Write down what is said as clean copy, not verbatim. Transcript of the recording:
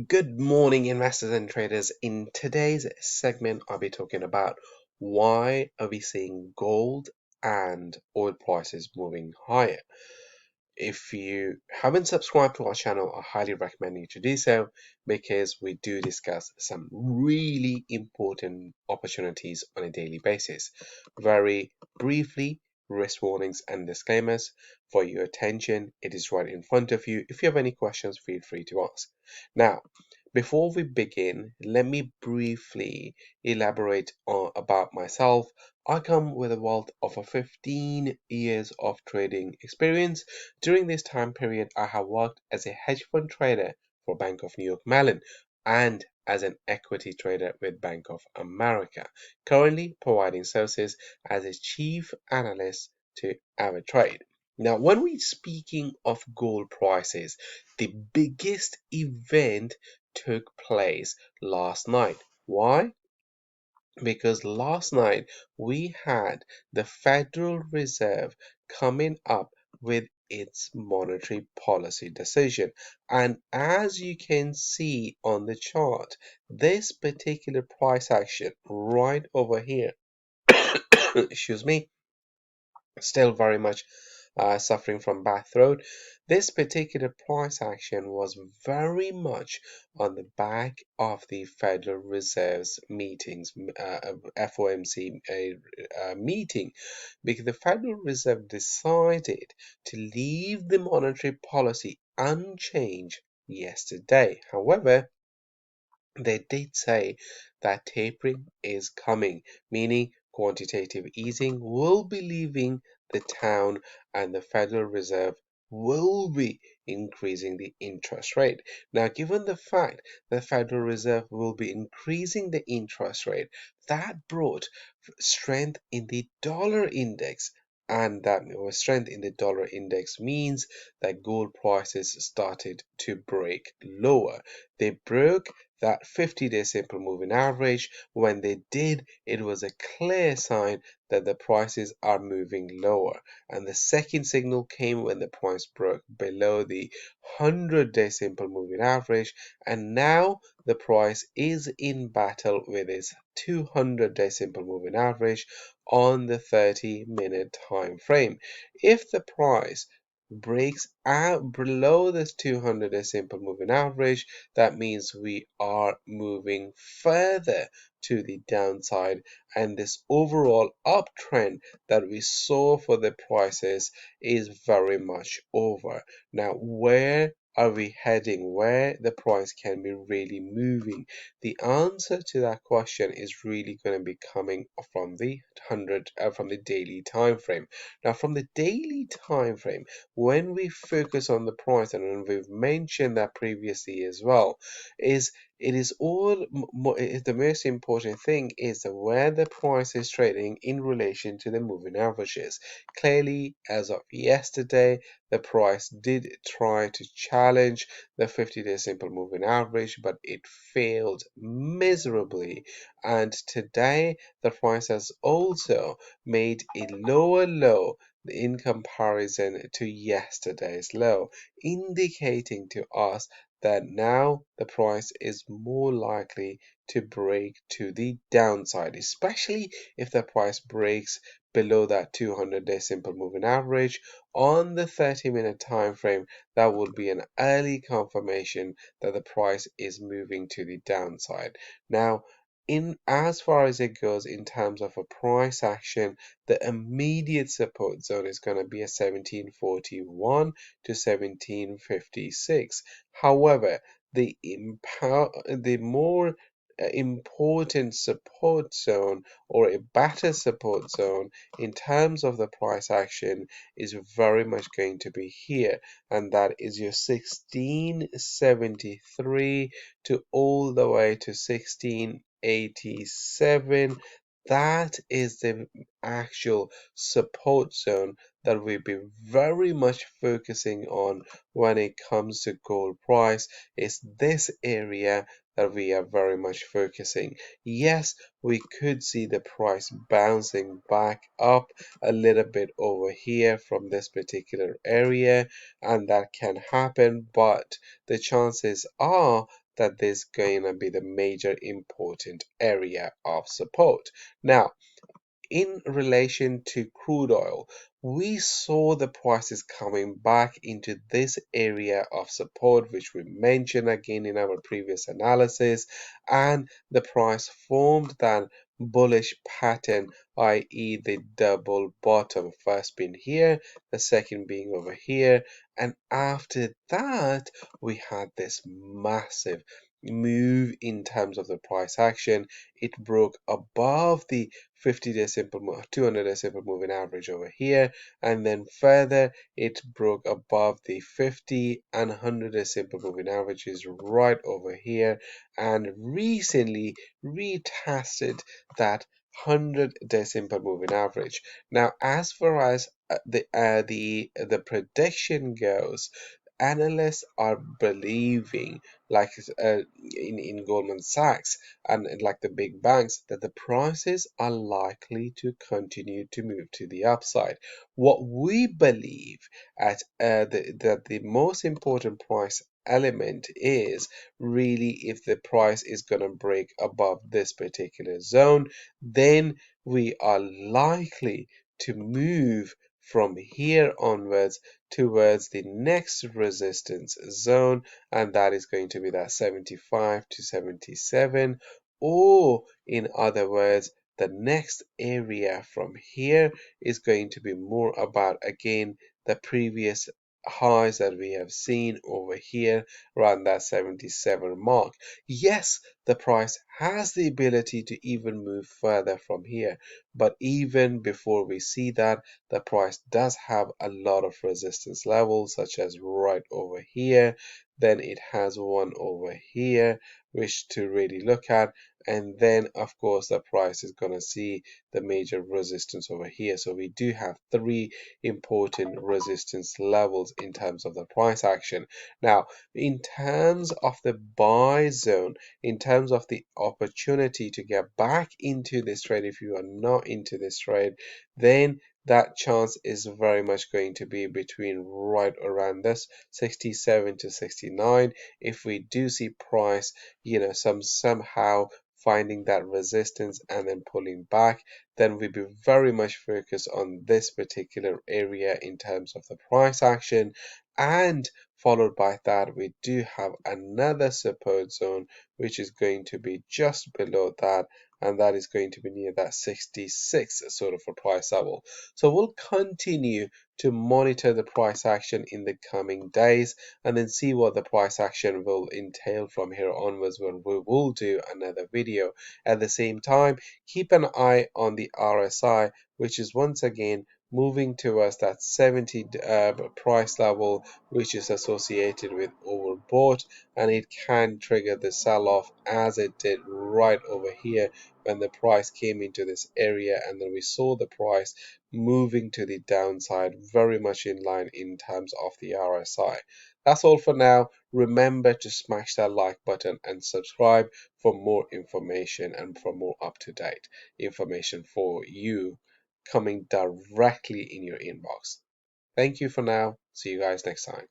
Good morning, investors and traders. In today's segment, I'll be talking about why are we seeing gold and oil prices moving higher. If you haven't subscribed to our channel, I highly recommend you to do so because we do discuss some really important opportunities on a daily basis. Very briefly, risk warnings and disclaimers for your attention. It is right in front of you. If you have any questions, feel free to ask. Now, before we begin, let me briefly elaborate about myself. I come with a wealth of 15 years of trading experience. During this time period, I have worked as a hedge fund trader for Bank of New York Mellon and as an equity trader with Bank of America, currently providing services as a chief analyst to Trade. Now, when we're speaking of gold prices, the biggest event took place last night. Why? Because last night we had the Federal Reserve coming up with its monetary policy decision. And as you can see on the chart, this particular price action right over here, excuse me, still very much suffering from bad throat. This particular price action was very much on the back of the Federal Reserve's meetings, FOMC meeting, because the Federal Reserve decided to leave the monetary policy unchanged yesterday. However, they did say that tapering is coming, meaning quantitative easing will be leaving the town and the Federal Reserve will be increasing the interest rate. Now, given the fact the Federal Reserve will be increasing the interest rate, that brought strength in the dollar index. And that strength in the dollar index means that gold prices started to break lower. They broke that 50-day simple moving average. When they did, it was a clear sign that the prices are moving lower. And the second signal came when the price broke below the 100-day simple moving average. And now the price is in battle with its 200-day simple moving average on the 30-minute time frame. If the price breaks out below this 200-day simple moving average, that means we are moving further to the downside, and this overall uptrend that we saw for the prices is very much over. Now, where are we heading? Where the price can be really moving? The answer to that question is really going to be coming from the from the daily time frame. Now, from the daily time frame, when we focus on the price, and we've mentioned that previously as well, is it is all the most important thing is where the price is trading in relation to the moving averages. Clearly, as of yesterday, the price did try to challenge the 50-day simple moving average, but it failed miserably. And today, the price has also made a lower low in comparison to yesterday's low, indicating to us that now the price is more likely to break to the downside, especially if the price breaks below that 200-day simple moving average on the 30-minute time frame. That would be an early confirmation that the price is moving to the downside. Now, in as far as it goes in terms of a price action, the immediate support zone is going to be a 1741 to 1756. However, the more important support zone, or a better support zone in terms of the price action, is very much going to be here, and that is your 1673 to all the way to 1687. That is the actual support zone that we'll be very much focusing on when it comes to gold price. Is this area that we are very much focusing. Yes, we could see the price bouncing back up a little bit over here from this particular area, and that can happen, but the chances are that this is going to be the major important area of support. Now, in relation to crude oil, we saw the prices coming back into this area of support, which we mentioned again in our previous analysis, and the price formed that bullish pattern, i.e., the double bottom, first being here, the second being over here, and after that, we had this massive move in terms of the price action. It broke above the 50-day simple 200-day simple moving average over here, and then further it broke above the 50 and 100-day simple moving averages right over here, and recently retested that 100-day simple moving average. Now, as far as the prediction goes, analysts are believing, like in Goldman Sachs and like the big banks, that the prices are likely to continue to move to the upside. What we believe that the most important price element is really if the price is going to break above this particular zone, then we are likely to move from here onwards towards the next resistance zone, and that is going to be that 75 to 77, or in other words, the next area from here is going to be more about, again, the previous highs that we have seen over here around that 77 mark. Yes, the price has the ability to even move further from here, but even before we see that, the price does have a lot of resistance levels, such as right over here. Then it has one over here which to really look at, and then of course the price is going to see the major resistance over here. So we do have three important resistance levels in terms of the price action. Now, in terms of the buy zone, in terms of the opportunity to get back into this trade, if you are not into this trade, then that chance is very much going to be between right around this 67 to 69. If we do see price, somehow finding that resistance and then pulling back, then we'd be very much focused on this particular area in terms of the price action. And followed by that, we do have another support zone which is going to be just below that, and that is going to be near that 66 sort of a price level. So we'll continue to monitor the price action in the coming days, and then see what the price action will entail from here onwards, when we will do another video. At the same time, keep an eye on the RSI, which is once again moving towards that 70 price level, which is associated with overbought, and it can trigger the sell-off as it did right over here when the price came into this area, and then we saw the price moving to the downside, very much in line in terms of the RSI. That's all for now. Remember to smash that like button and subscribe for more information and for more up-to-date information for you coming directly in your inbox. Thank you for now. See you guys next time.